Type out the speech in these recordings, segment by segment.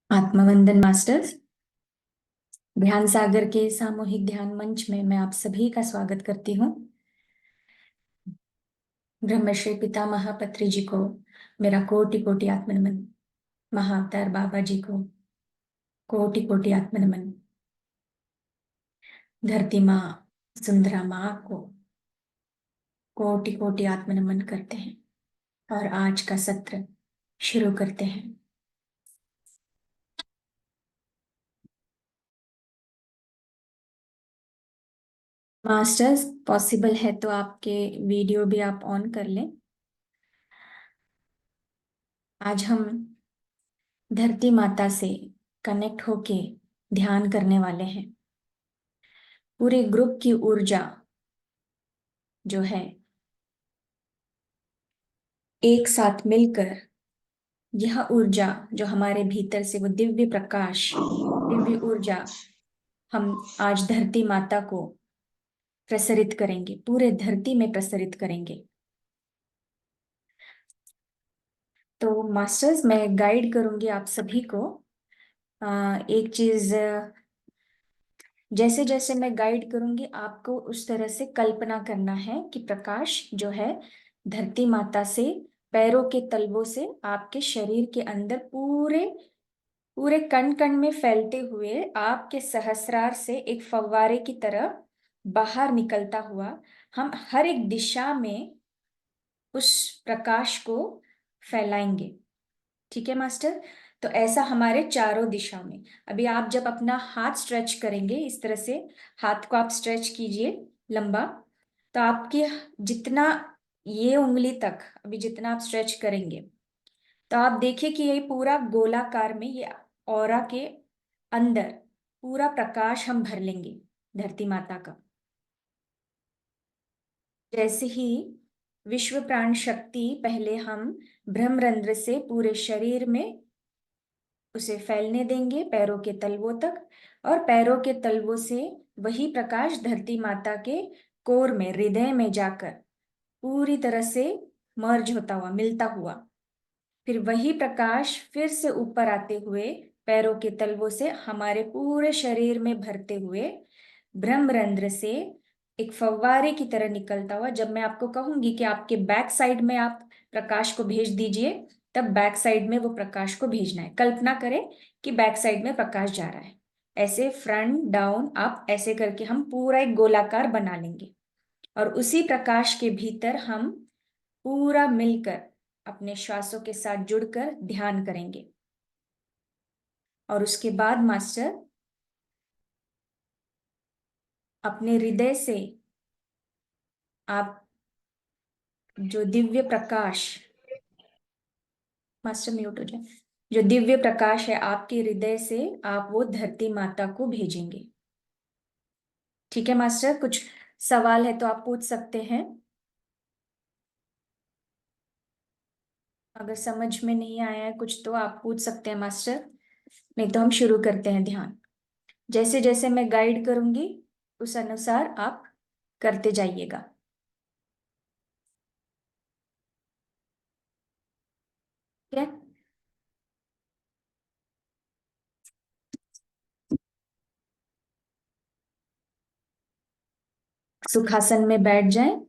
आत्मवंदन masters. ध्यान सागर के सामूहिक ध्यान मंच में मैं आप सभी का स्वागत करती हूँ। ब्रह्मश्री पितामह पत्री जी को मेरा कोटि कोटि आत्मनमन। महाअवतार बाबा जी को कोटि कोटि आत्मनमन। धरती माँ सुंदरा माँ को कोटि कोटि आत्मनमन करते हैं और आज का सत्र शुरू करते हैं। मास्टर्स, पॉसिबल है तो आपके वीडियो भी आप ऑन कर लें। आज हम धरती माता से कनेक्ट होके ध्यान करने वाले हैं। पूरे ग्रुप की ऊर्जा जो है एक साथ मिलकर, यह ऊर्जा जो हमारे भीतर से वो दिव्य प्रकाश, दिव्य ऊर्जा हम आज धरती माता को प्रसरित करेंगे, पूरे धरती में प्रसरित करेंगे। तो मास्टर्स, मैं गाइड करूंगी आप सभी को। एक चीज, जैसे जैसे मैं गाइड करूंगी आपको उस तरह से कल्पना करना है कि प्रकाश जो है धरती माता से, पैरों के तलवों से आपके शरीर के अंदर पूरे पूरे कण कण में फैलते हुए आपके सहस्रार से एक फव्वारे की तरह बाहर निकलता हुआ हम हर एक दिशा में उस प्रकाश को फैलाएंगे। ठीक है मास्टर? तो ऐसा हमारे चारों दिशा में। अभी आप जब अपना हाथ स्ट्रेच करेंगे इस तरह से, हाथ को आप स्ट्रेच कीजिए लंबा, तो आपकी जितना, ये उंगली तक अभी जितना आप स्ट्रेच करेंगे, तो आप देखिए कि ये पूरा गोलाकार में, ये ऑरा के अंदर पूरा प्रकाश हम भर लेंगे धरती माता का। जैसे ही विश्व प्राण शक्ति, पहले हम ब्रह्मरंध्र से पूरे शरीर में उसे फैलने देंगे पैरों के तलवों तक, और पैरों के तलवों से वही प्रकाश धरती माता के कोर में, हृदय में जाकर पूरी तरह से मर्ज होता हुआ, मिलता हुआ, फिर वही प्रकाश फिर से ऊपर आते हुए पैरों के तलवों से हमारे पूरे शरीर में भरते हुए ब्रह्मरंध्र से एक फव्वारे की तरह निकलता हुआ, जब मैं आपको कहूंगी कि आपके बैक साइड में आप प्रकाश को भेज दीजिए, तब बैक साइड में वो प्रकाश को भेजना है। कल्पना करें कि बैक साइड में प्रकाश जा रहा है, ऐसे फ्रंट डाउन अप ऐसे करके हम पूरा एक गोलाकार बना लेंगे, और उसी प्रकाश के भीतर हम पूरा मिलकर अपने श्वासों के साथ जुड़कर ध्यान करेंगे। और उसके बाद मास्टर अपने हृदय से आप जो दिव्य प्रकाश, मास्टर म्यूट हो जाए, जो दिव्य प्रकाश है आपके हृदय से आप वो धरती माता को भेजेंगे। ठीक है मास्टर? कुछ सवाल है तो आप पूछ सकते हैं। अगर समझ में नहीं आया है कुछ तो आप पूछ सकते हैं मास्टर, नहीं तो हम शुरू करते हैं ध्यान। जैसे जैसे मैं गाइड करूंगी उस अनुसार आप करते जाइएगा। ठीक है? सुखासन में बैठ जाएं।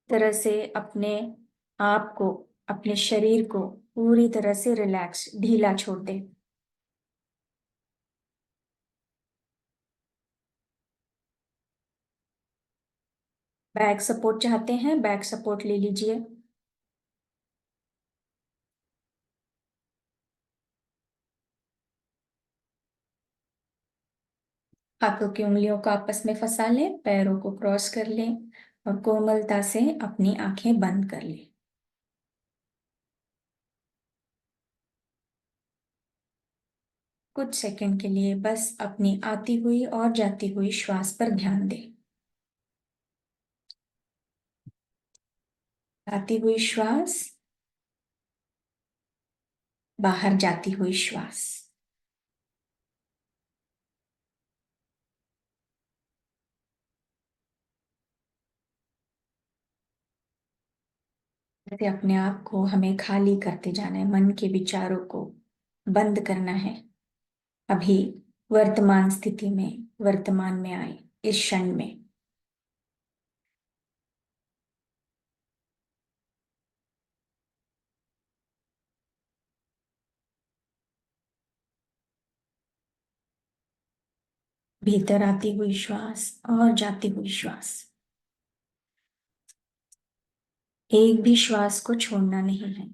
तरह से अपने आप को, अपने शरीर को पूरी तरह से रिलैक्स, ढीला छोड़ दें। बैक सपोर्ट चाहते हैं, बैक सपोर्ट ले लीजिए। हाथों की उंगलियों को आपस में फंसा लें, पैरों को क्रॉस कर लें और कोमलता से अपनी आंखें बंद कर लें। कुछ सेकंड के लिए बस अपनी आती हुई और जाती हुई श्वास पर ध्यान दें। आती हुई श्वास, बाहर जाती हुई श्वास। जैसे अपने आप को हमें खाली करते जाना है, मन के विचारों को बंद करना है। अभी वर्तमान स्थिति में, वर्तमान में आए, इस क्षण में। भीतर आती हुई श्वास और जाती हुई श्वास, एक भी श्वास को छोड़ना नहीं है।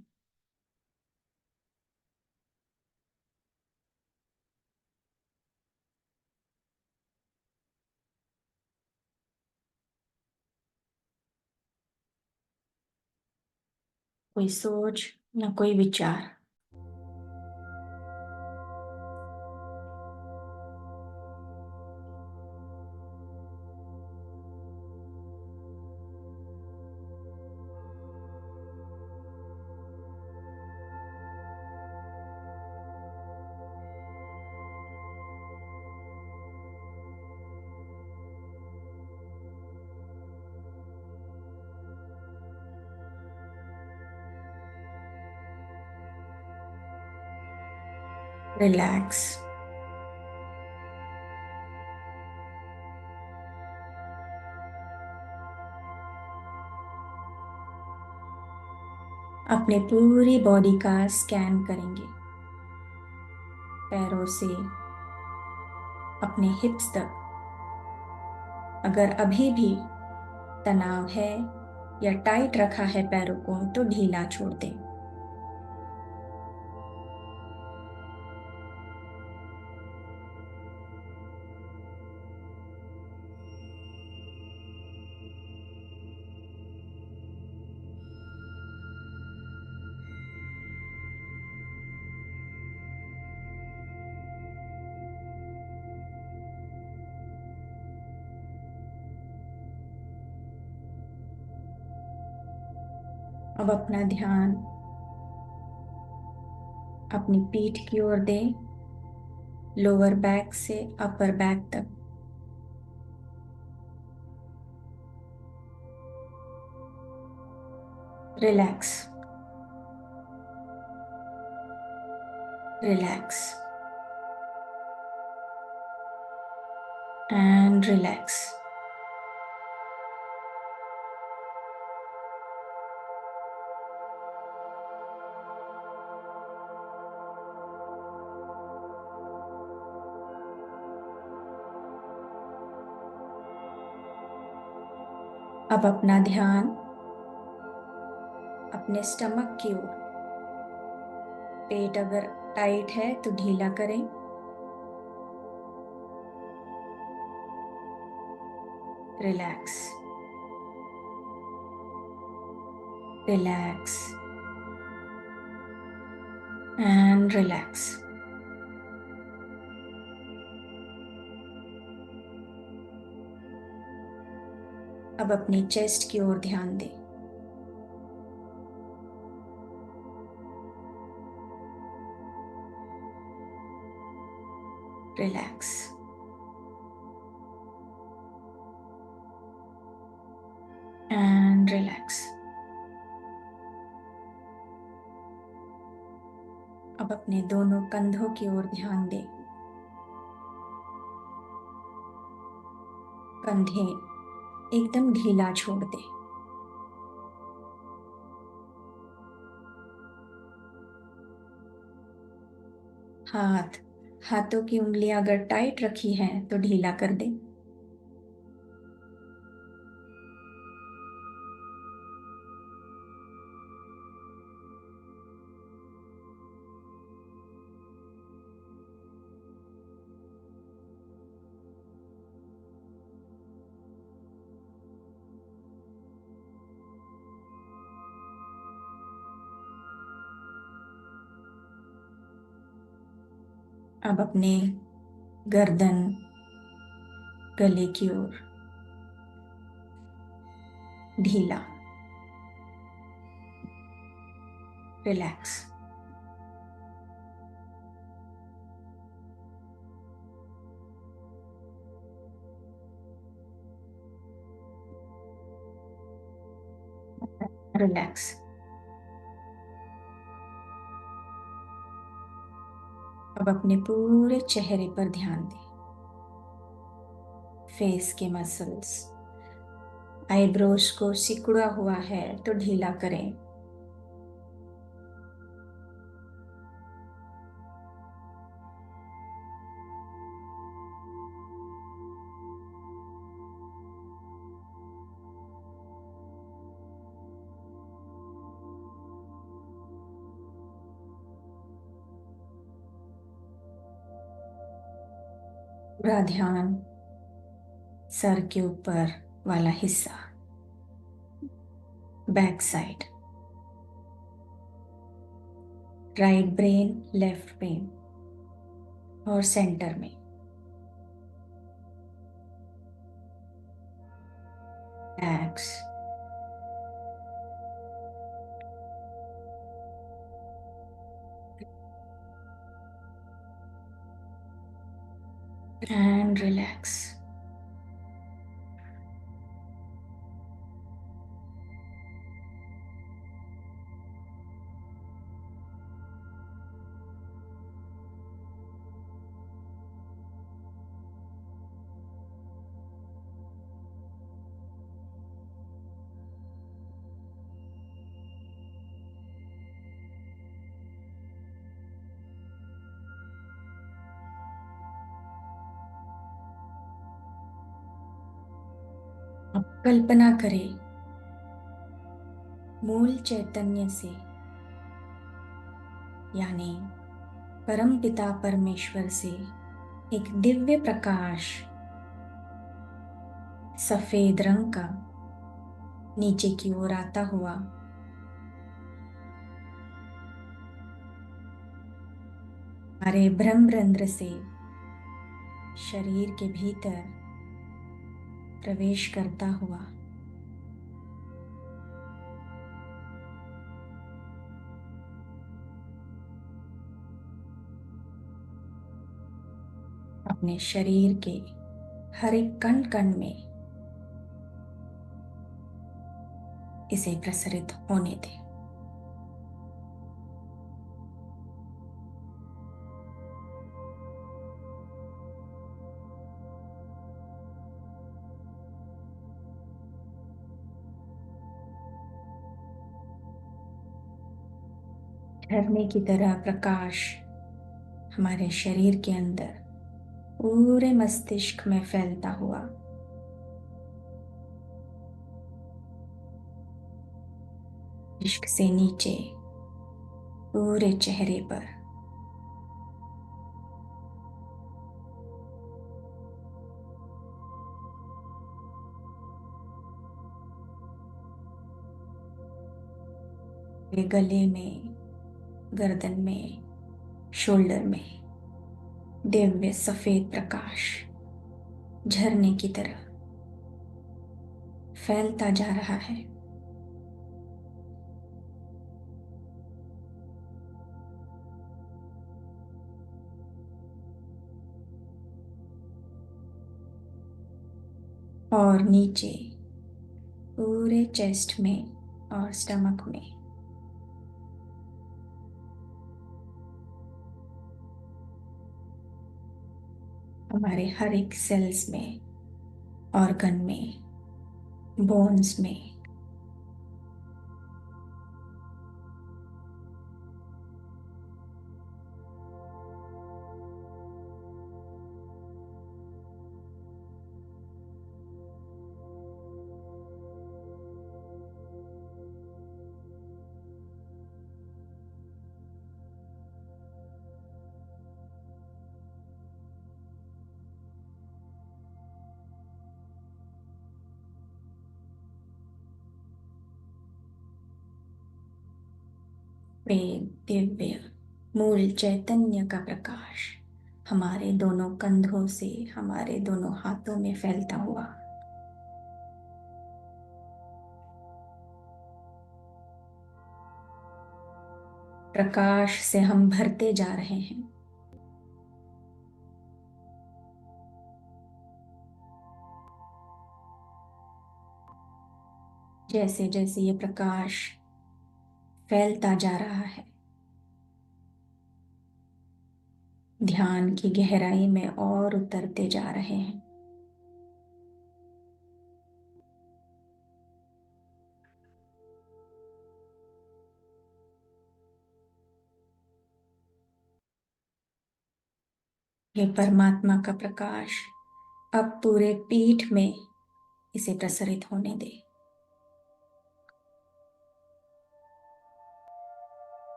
कोई सोच, ना कोई विचार। रिलैक्स। अपने पूरी बॉडी का स्कैन करेंगे, पैरों से अपने हिप्स तक। अगर अभी भी तनाव है या टाइट रखा है पैरों को, तो ढीला छोड़ दें। अब अपना ध्यान अपनी पीठ की ओर दें, लोअर बैक से अपर बैक तक। Relax, relax and relax. अब अपना ध्यान अपने स्टमक की ओर। पेट अगर टाइट है तो ढीला करें। Relax, relax and relax. अब अपनी चेस्ट की ओर ध्यान दें। Relax and relax. अब अपने दोनों कंधों की ओर ध्यान दें। कंधे एकदम ढीला छोड़ दें। हाथ, हाथों की उंगलियां अगर टाइट रखी हैं तो ढीला कर दें। अब अपने गर्दन, गले की ओर ढीला। Relax, relax. अब अपने पूरे चेहरे पर ध्यान दें। फेस के मसल्स, आईब्रोज को सिकुड़ा हुआ है तो ढीला करें। पूरा ध्यान सर के ऊपर वाला हिस्सा, back side, right brain, left brain और सेंटर में। रिलैक्स। And relax. अब कल्पना करें, मूल चैतन्य से यानी परम पिता परमेश्वर से एक दिव्य प्रकाश सफेद रंग का नीचे की ओर आता हुआ हमारे ब्रह्मरंध्र से शरीर के भीतर प्रवेश करता हुआ अपने शरीर के हर एक कण कण में इसे प्रसरित होने दें। झरने की तरह प्रकाश हमारे शरीर के अंदर पूरे मस्तिष्क में फैलता हुआ मस्तिष्क से नीचे पूरे चेहरे पर गले में, गर्दन में, शोल्डर में दिव्य सफेद प्रकाश झरने की तरह फैलता जा रहा है। और नीचे पूरे चेस्ट में और स्टमक में हमारे हर एक सेल्स में, ऑर्गन में, बोन्स में वे दिव्य मूल चैतन्य का प्रकाश हमारे दोनों कंधों से हमारे दोनों हाथों में फैलता हुआ प्रकाश से हम भरते जा रहे हैं। जैसे जैसे ये प्रकाश फैलता जा रहा है, ध्यान की गहराई में और उतरते जा रहे हैं। ये परमात्मा का प्रकाश अब पूरे पीठ में इसे प्रसरित होने दे।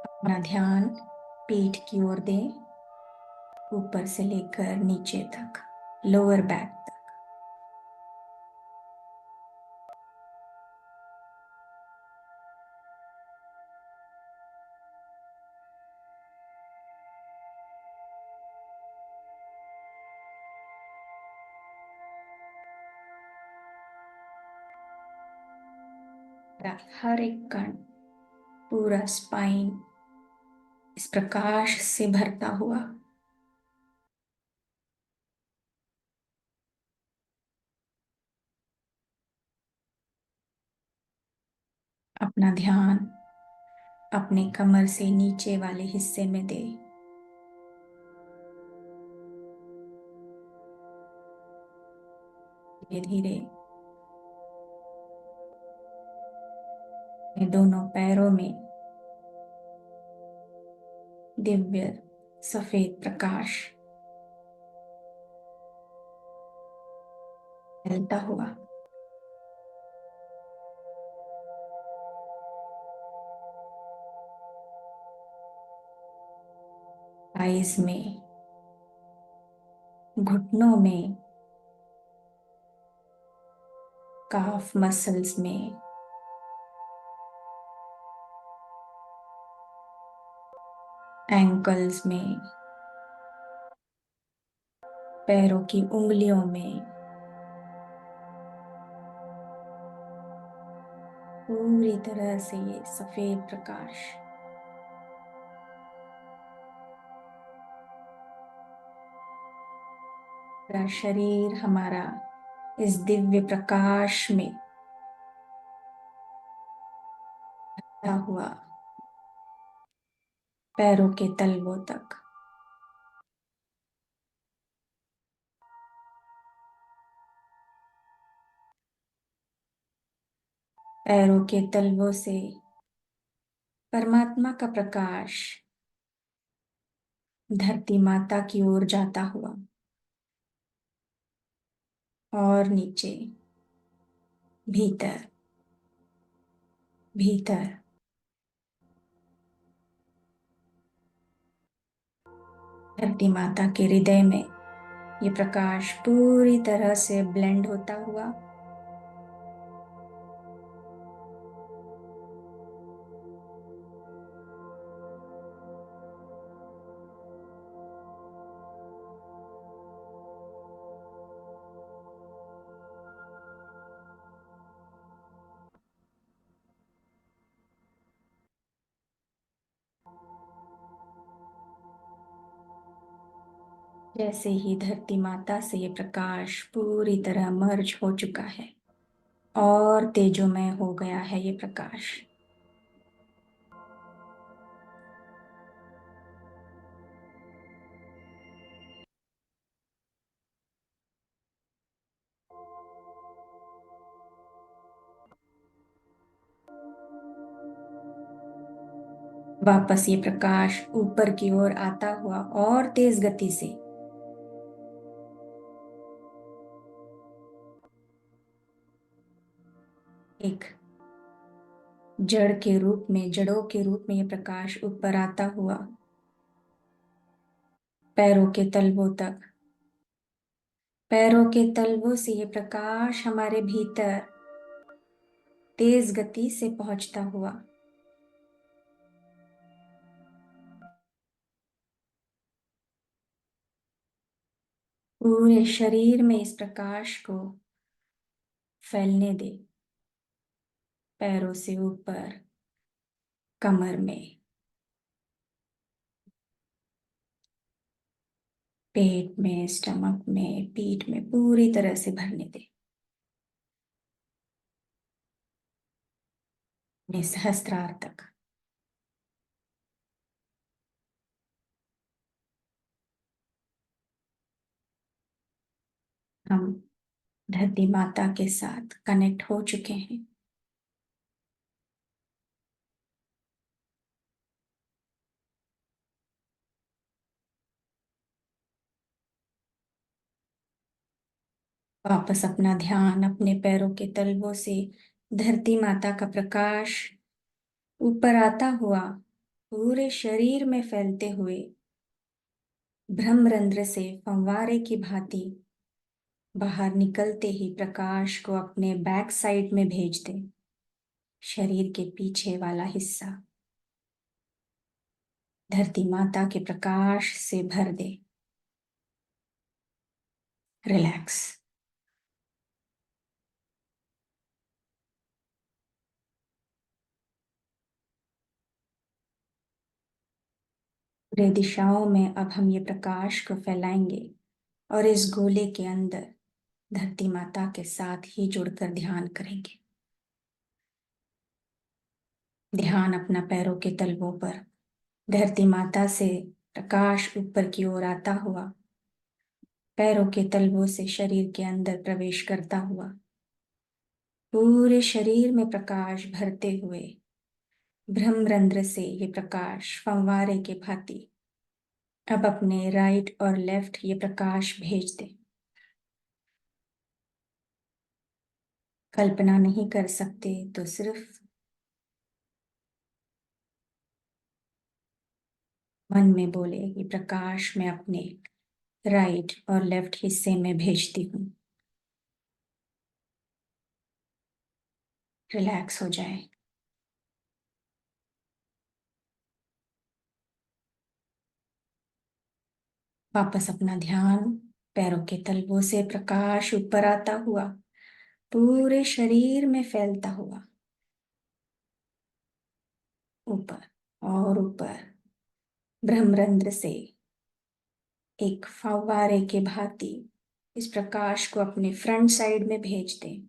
अपना ध्यान पीठ की ओर दें, ऊपर से लेकर नीचे तक, लोअर बैक तक। हर एक कण, पूरा स्पाइन इस प्रकाश से भरता हुआ। अपना ध्यान अपने कमर से नीचे वाले हिस्से में दे। धीरे धीरे दोनों पैरों में दिव्य सफेद प्रकाश फैलता हुआ। आइज में, घुटनों में, काफ मसल्स में, एंकल्स में, पैरों की उंगलियों में, पूरी तरह से ये सफेद प्रकाश पूरा शरीर हमारा इस दिव्य प्रकाश में भरा हुआ, पैरों के तलवों तक। पैरों के तलवों से परमात्मा का प्रकाश धरती माता की ओर जाता हुआ और नीचे, भीतर भीतर, धरती माता के हृदय में ये प्रकाश पूरी तरह से ब्लेंड होता हुआ जैसे ही धरती माता से ये प्रकाश पूरी तरह मर्ज हो चुका है और तेजोमय हो गया है ये प्रकाश। वापस ये प्रकाश ऊपर की ओर आता हुआ और तेज गति से एक जड़ के रूप में, जड़ों के रूप में ये प्रकाश ऊपर आता हुआ पैरों के तलवों तक, पैरों के तलवों से ये प्रकाश हमारे भीतर तेज गति से पहुंचता हुआ पूरे शरीर में इस प्रकाश को फैलने दे। पैरों से ऊपर, कमर में, पेट में, स्टमक में, पीठ में पूरी तरह से भरने दे। अपने सहस्त्रार तक। हम धरती माता के साथ कनेक्ट हो चुके हैं। वापस अपना ध्यान अपने पैरों के तलवों से धरती माता का प्रकाश ऊपर आता हुआ पूरे शरीर में फैलते हुए ब्रह्मरंध्र से फंवारे की भांति बाहर निकलते ही प्रकाश को अपने बैक साइड में भेज दे। शरीर के पीछे वाला हिस्सा धरती माता के प्रकाश से भर दे। रिलैक्स। पूरे दिशाओं में अब हम ये प्रकाश को फैलाएंगे और इस गोले के अंदर धरती माता के साथ ही जुड़कर ध्यान करेंगे। ध्यान अपना पैरों के तलवों पर धरती माता से प्रकाश ऊपर की ओर आता हुआ पैरों के तलवों से शरीर के अंदर प्रवेश करता हुआ पूरे शरीर में प्रकाश भरते हुए ब्रह्मरंध्र से ये प्रकाश फंवारे के भांति अब अपने राइट और लेफ्ट ये प्रकाश भेज दे। कल्पना नहीं कर सकते तो सिर्फ मन में बोले ये प्रकाश मैं अपने राइट और लेफ्ट हिस्से में भेजती हूँ। रिलैक्स हो जाए। वापस अपना ध्यान पैरों के तलवों से प्रकाश ऊपर आता हुआ पूरे शरीर में फैलता हुआ ऊपर और ऊपर ब्रह्मरंध्र से एक फव्वारे के भांति इस प्रकाश को अपने फ्रंट साइड में भेज दें।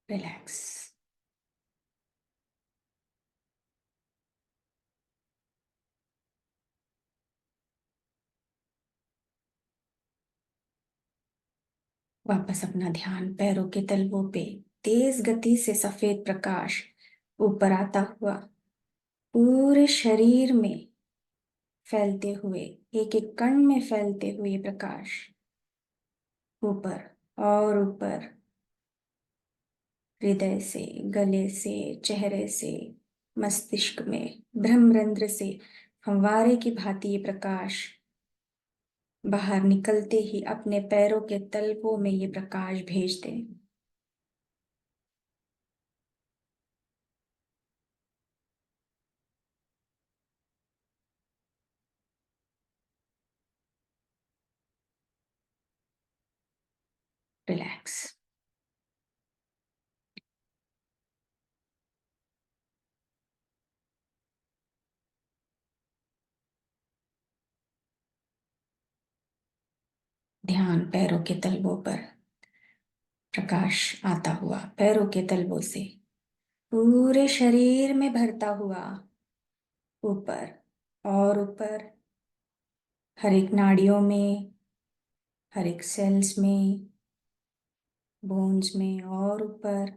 रिलैक्स। वापस अपना ध्यान पैरों के तलवों पे तेज गति से सफेद प्रकाश ऊपर आता हुआ पूरे शरीर में फैलते हुए एक एक कण में फैलते हुए प्रकाश ऊपर और ऊपर हृदय से गले से चेहरे से मस्तिष्क में ब्रह्मरंध्र से फंवारे की भांति ये प्रकाश बाहर निकलते ही अपने पैरों के तलवों में ये प्रकाश भेज दें। रिलैक्स। ध्यान पैरों के तलवों पर प्रकाश आता हुआ पैरों के तलवों से पूरे शरीर में भरता हुआ ऊपर और ऊपर हर एक नाड़ियों में हर एक सेल्स में बोन्स में और ऊपर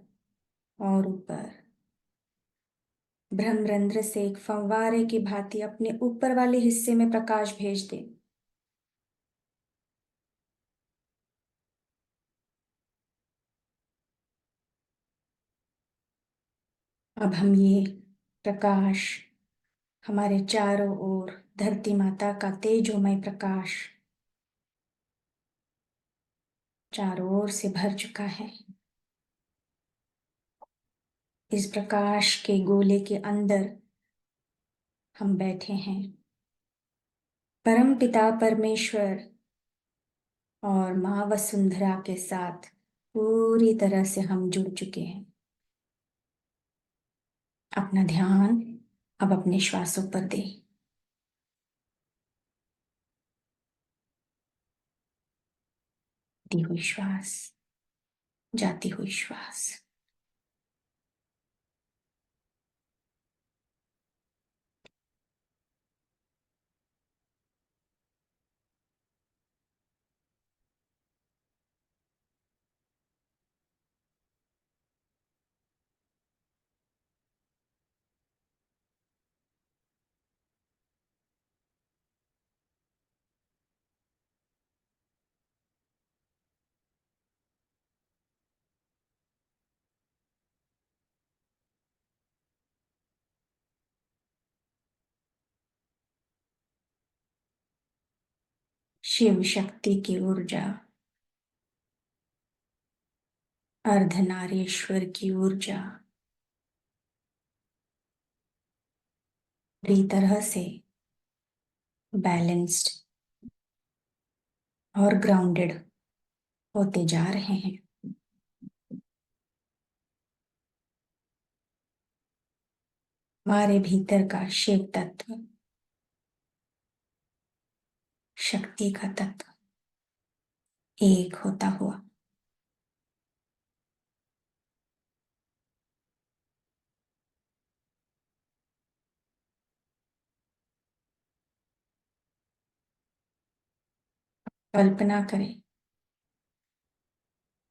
ब्रह्मरंध्र से एक फंवारे की भांति अपने ऊपर वाले हिस्से में प्रकाश भेज दे। अब हम ये प्रकाश हमारे चारों ओर धरती माता का तेजोमय प्रकाश चारों ओर से भर चुका है। इस प्रकाश के गोले के अंदर हम बैठे हैं। परम पिता परमेश्वर और माँ वसुंधरा के साथ पूरी तरह से हम जुड़ चुके हैं। अपना ध्यान अब अपने श्वासों पर दें। दी हुई श्वास, जाती हुई श्वास। शिव शक्ति की ऊर्जा, अर्धनारीश्वर की ऊर्जा पूरी तरह से बैलेंस्ड और ग्राउंडेड होते जा रहे हैं। हमारे भीतर का शिव तत्व, शक्ति का तत्व एक होता हुआ कल्पना करें,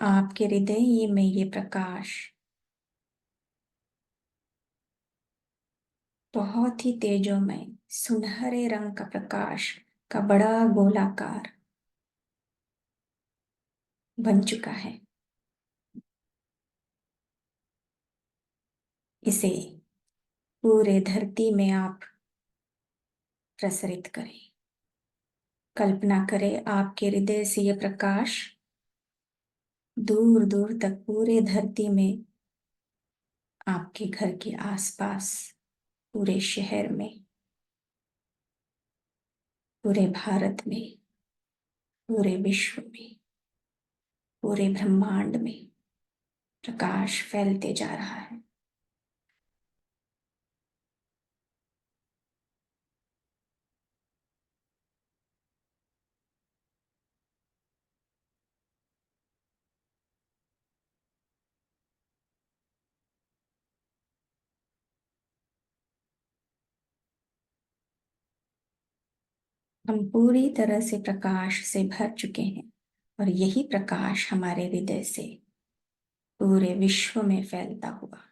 आपके हृदय में ये प्रकाश बहुत ही तेजोमय सुनहरे रंग का प्रकाश का बड़ा गोलाकार बन चुका है। इसे पूरे धरती में आप प्रसरित करें। कल्पना करें, आपके हृदय से यह प्रकाश दूर दूर तक पूरे धरती में, आपके घर के आसपास, पूरे शहर में, पूरे भारत में, पूरे विश्व में, पूरे ब्रह्मांड में प्रकाश फैलते जा रहा है। हम पूरी तरह से प्रकाश से भर चुके हैं और यही प्रकाश हमारे हृदय से पूरे विश्व में फैलता हुआ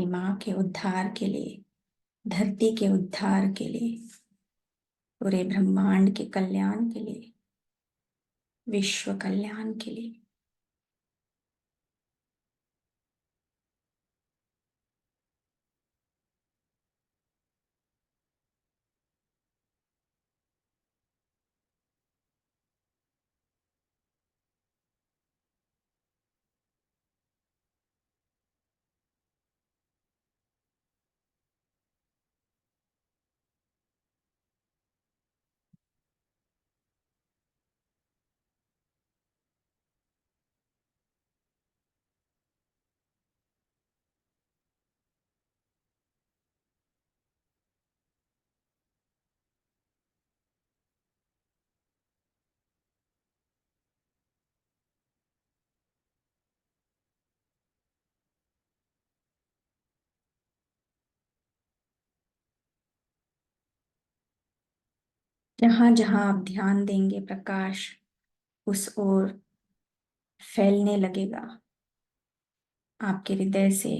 माँ के उद्धार के लिए, धरती के उद्धार के लिए, पूरे ब्रह्मांड के कल्याण के लिए, विश्व कल्याण के लिए जहां जहां आप ध्यान देंगे, प्रकाश उस ओर फैलने लगेगा। आपके हृदय से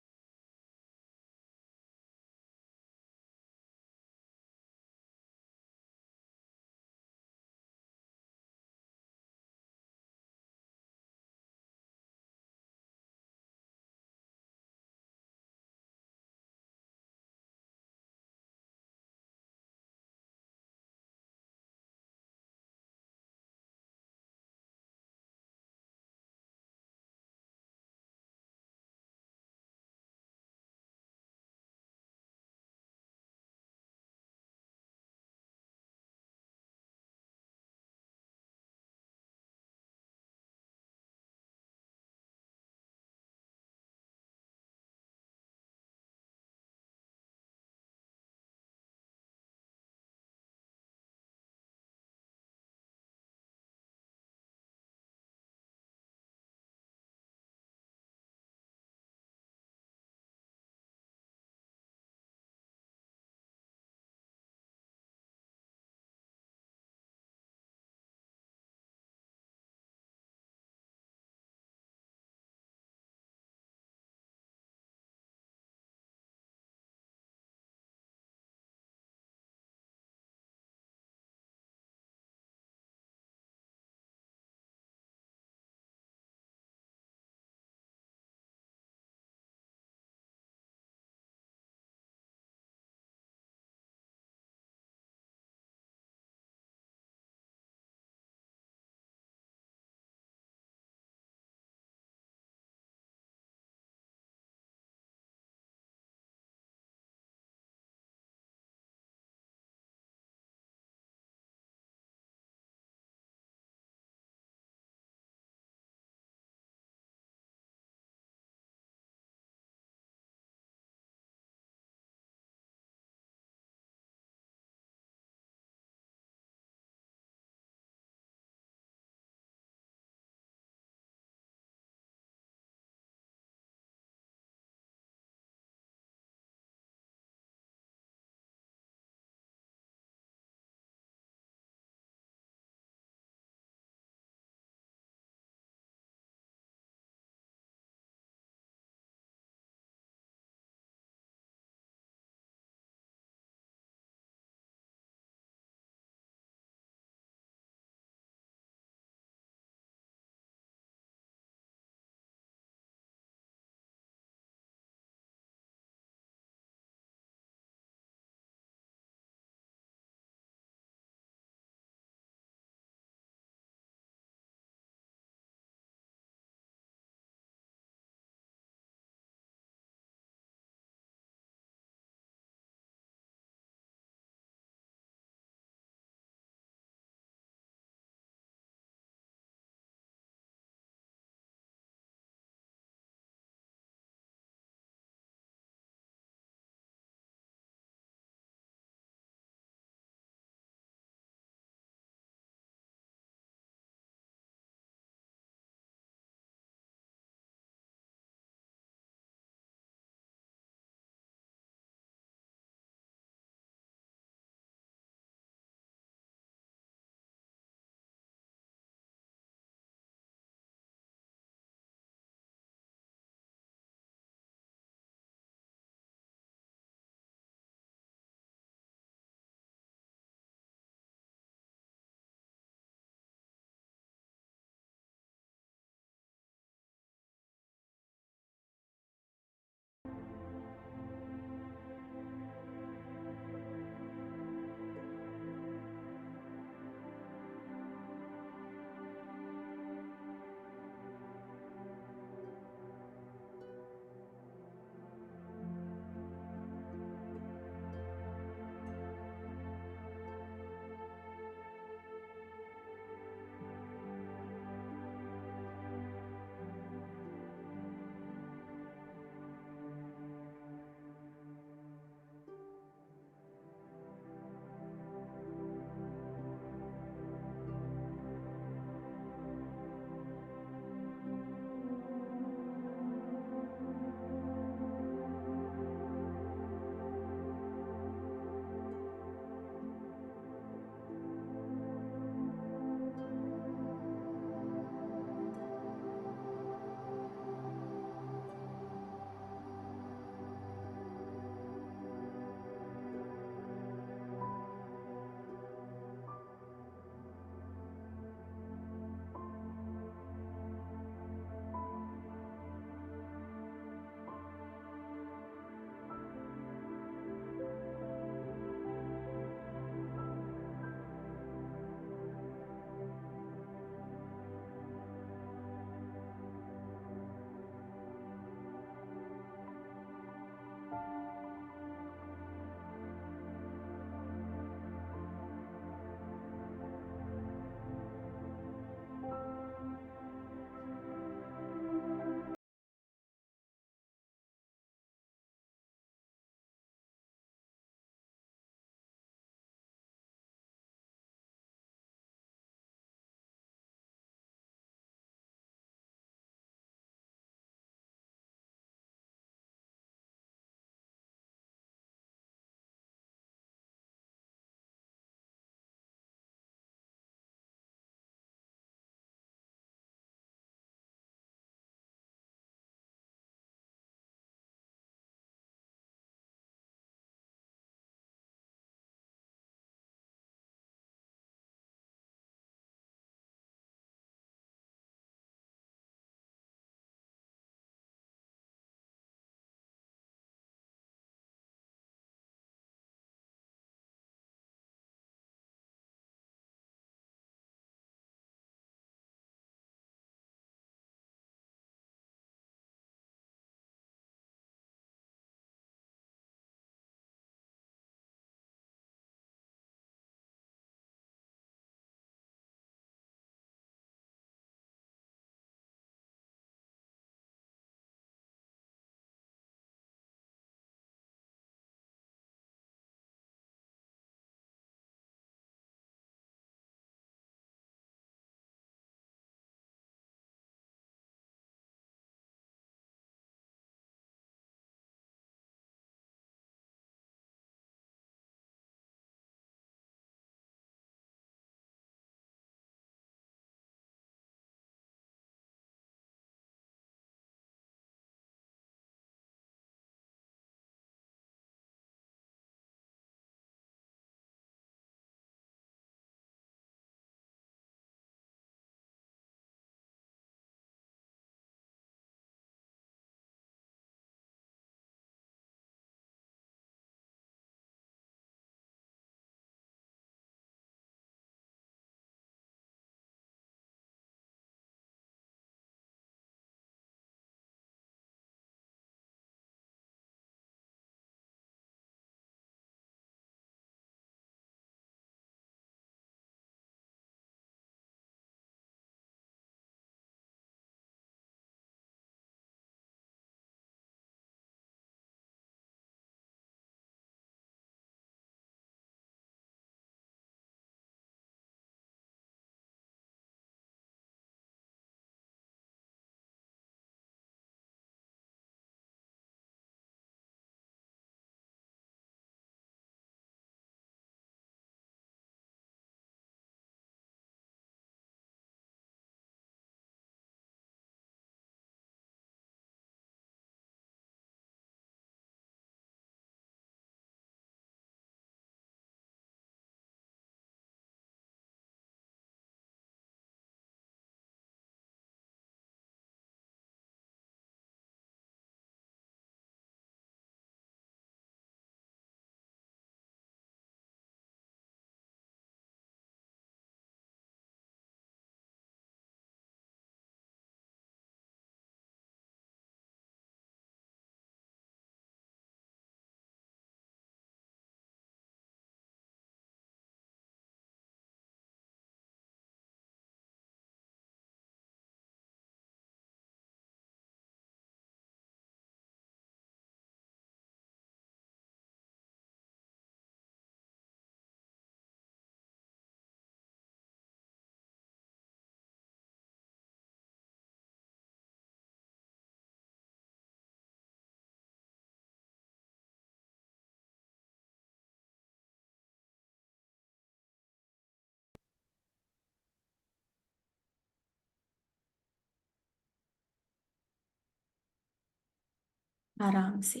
आराम से।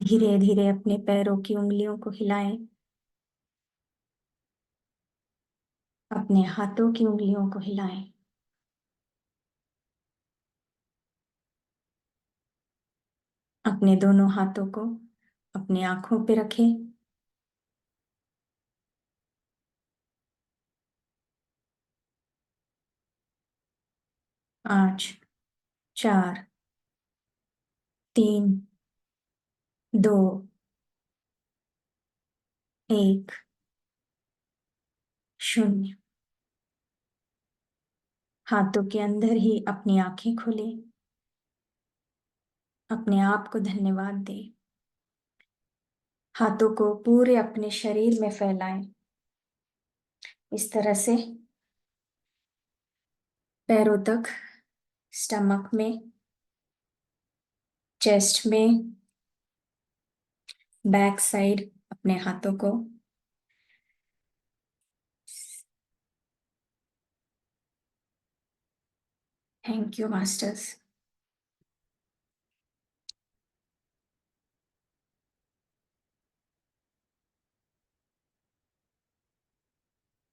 धीरे धीरे अपने पैरों की उंगलियों को हिलाएं, अपने हाथों की उंगलियों को हिलाएं। अपने दोनों हाथों को अपनी आंखों पे रखें। 5, 4, 3, 2, 1, 0। हाथों के अंदर ही अपनी आंखें खोलें, अपने आप को धन्यवाद दें। हाथों को पूरे अपने शरीर में फैलाएं, इस तरह से पैरों तक, स्टमक में, चेस्ट में, बैक साइड अपने हाथों को। Thank you masters.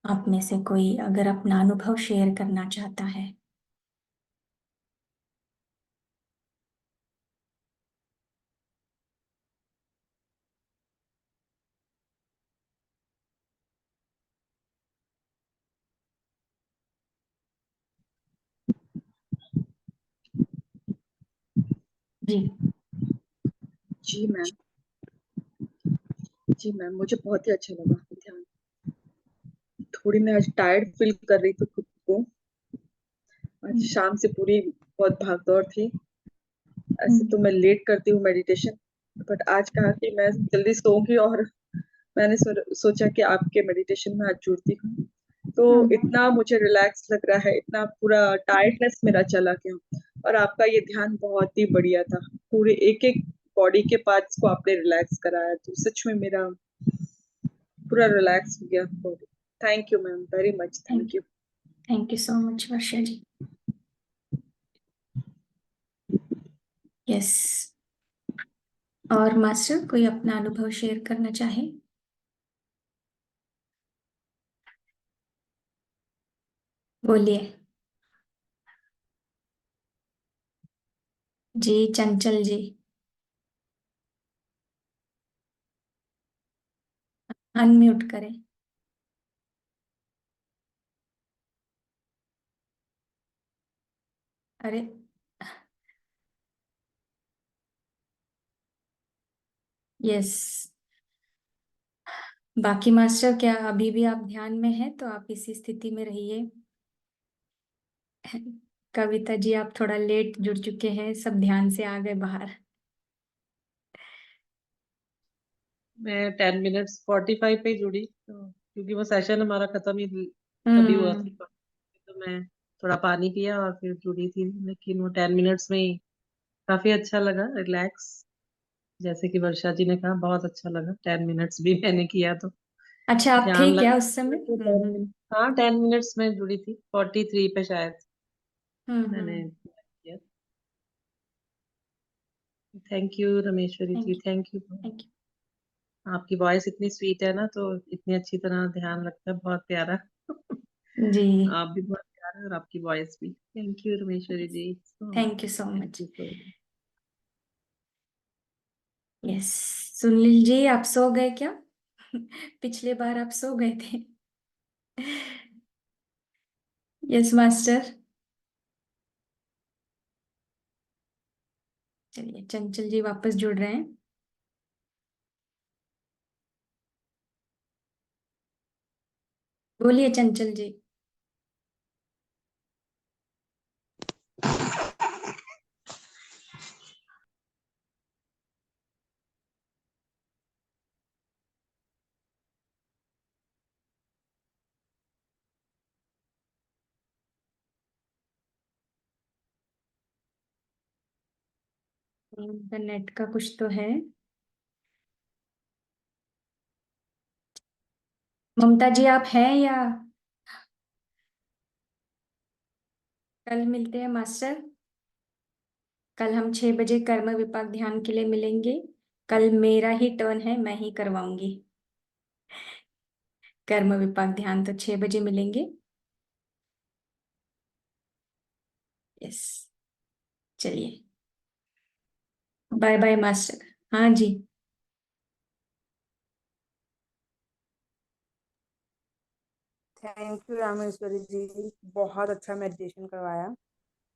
आप में से कोई अगर अपना अनुभव शेयर करना चाहता है। जी। जी मैम। जी मैम, मुझे बहुत ही अच्छा लगा ध्यान। थोड़ी मैं आज टायर्ड फील कर रही थी खुद को। आज शाम से पूरी बहुत भागदौड़ थी। ऐसे तो मैं लेट करती हूँ मेडिटेशन, बट आज कहा कि मैं जल्दी सोऊंगी और मैंने सोचा कि आपके मेडिटेशन में आज जुड़ती हूँ। तो इतना मुझे रिलैक्स लग रहा है, इतना पूरा टायर्डनेस मेरा चला गया। और आपका ये ध्यान बहुत ही बढ़िया था। पूरे एक एक बॉडी के पार्ट्स को आपने रिलैक्स कराया, तो सच में मेरा पूरा रिलैक्स हो गया body. Thank you ma'am, very much thank you. Thank you so much Varsha ji. Yes. और मास्टर कोई अपना अनुभव शेयर करना चाहे? बोलिए। जी चंचल जी, अनम्यूट करें। अरे यस। बाकी मास्टर, क्या अभी भी आप ध्यान में हैं? तो आप इसी स्थिति में रहिए। कविता जी, आप थोड़ा लेट जुड़ चुके हैं, सब ध्यान से आ गए बाहर। मैं 10 मिनट्स 45 पे जुड़ी, तो क्योंकि वो सेशन हमारा खत्म ही तभी हुआ हम्म। था, तो मैं थोड़ा पानी पिया और फिर जुड़ी थी। लेकिन वो 10 मिनट्स में ही काफी अच्छा लगा, रिलैक्स। जैसे कि वर्षा जी ने कहा, बहुत अच्छा लगा। 10 मिनट्स भी मैंने किया तो अच्छा, आप थे ध्यान क्या लगा। उस समय? तो 10 मिनट, हाँ 10 मिनट्स में जुड़ी थी, 43 पे शायद मैंने हम्म। किया। Thank you Rameshwari thank ji, you. Thank you. Thank आपकी वॉइस इतनी स्वीट है ना, तो इतनी अच्छी तरह ध्यान रखता है, बहुत प्यारा। यू जी। आप भी बहुत प्यारे और आपकी वॉइस भी। Thank you Rameshwari ji, thank you so thank much. You so much. Yes. Sunil ji, आप सो गए क्या? पिछले बार आप सो गए थे। Yes master. चलिए, चंचल जी वापस जुड़ रहे हैं। बोलिए चंचल जी। इंटरनेट का कुछ तो है। ममता जी, आप हैं या? कल मिलते हैं मास्टर। कल हम 6 बजे कर्म विपाक ध्यान के लिए मिलेंगे। कल मेरा ही टर्न है, मैं ही करवाऊंगी कर्म विपाक ध्यान। तो 6 बजे मिलेंगे। यस, चलिए, बाय बाय मास्टर। हाँ जी। थैंक यू रामेश्वरी जी, बहुत अच्छा मेडिटेशन करवाया।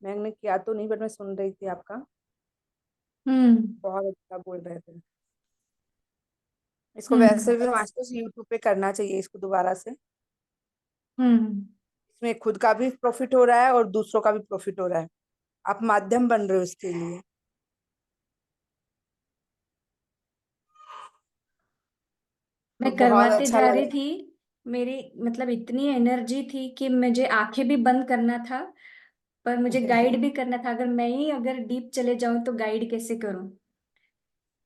मैंने किया तो नहीं, बट मैं सुन रही थी आपका। हम्म। बहुत अच्छा बोल रहे थे। इसको हम्म। वैसे भी मास्टर्स यूट्यूब पे करना चाहिए इसको दोबारा से। हम्म। इसमें खुद का भी प्रॉफिट हो रहा है और दूसरों का भी प्रॉफिट हो रहा है। आप माध्यम बन रहे हो इसके लिए। तो मैं बहुत करवाते अच्छा जा लग रही रहा है। थी। मेरी मतलब इतनी एनर्जी थी कि मुझे आंखें भी बंद करना था, पर मुझे गाइड भी करना था। अगर डीप चले जाऊं तो गाइड कैसे करूं?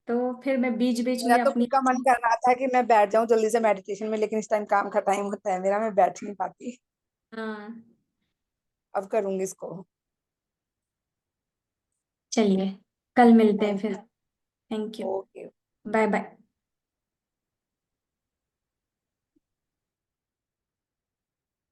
तो फिर मैं बीच बीच मेरा में तो खुद अपनी। का मन कर रहा था कि मैं बैठ जाऊं जल्दी से मेडिटेशन में, लेकिन इस टाइम काम का टाइम होता है मेरा, मैं बैठ नहीं पाती। हाँ, अब करूंगी इसको। चलिए, कल मिलते हैं थैंक फिर। Thank you. You. Okay. Bye bye.